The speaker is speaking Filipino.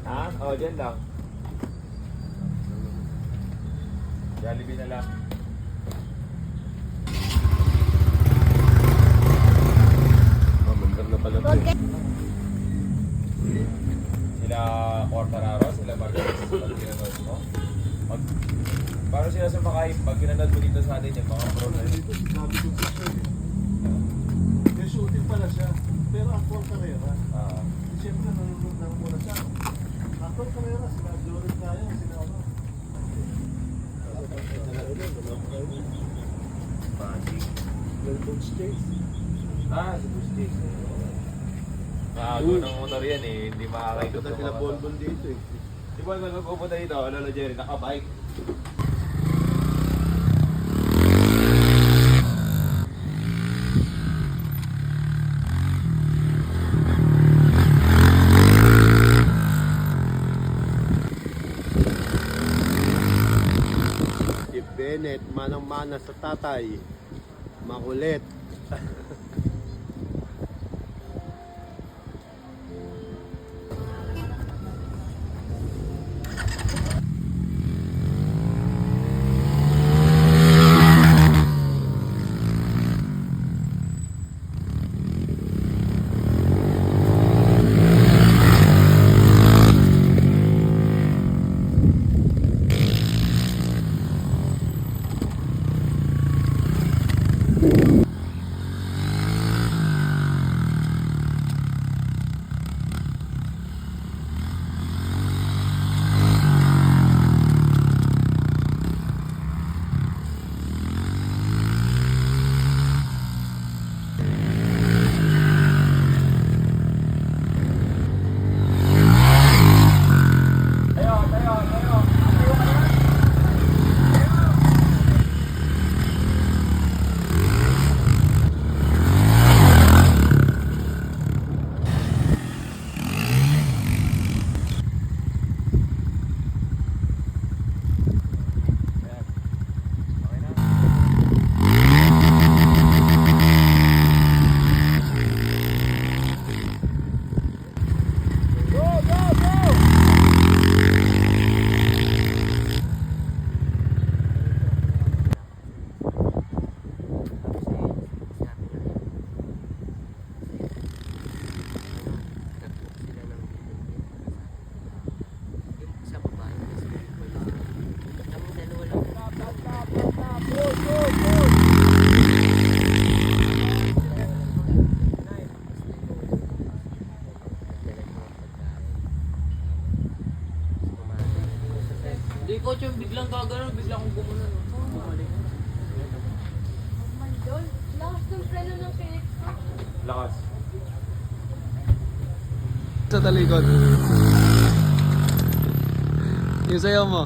Ha? Oo, dyan lang. Jollibee na lang. Mandar na pala ito eh. Sila Quartararo, sila Marquez, pag pinanood mo. Parang sila sa makain, pag pinanood mo dito sa atin yung mga pro na yun. Dito, sinabi ko sa sir eh. May shooting pala siya, pero actual karera. Siyempre nanonood lang muna siya. Actual karera, sila Joris Kaya, sila ano. Melbourne State. Si Gusti. Nakago ng motor yan eh, hindi makakaikot Ito ng sila mga Bonbon dito eh. Di ba nagpupunta dito, Lolo Jerry, nakabike. Si Bennett, manang-mana sa tatay. Makulit. Hindi ko yung biglang gagano, biglang kong gumulan. Bumalik. Oh my God. Lakas ng preno ng Phoenix. Lakas. Sa talikod. Yung sayo mo.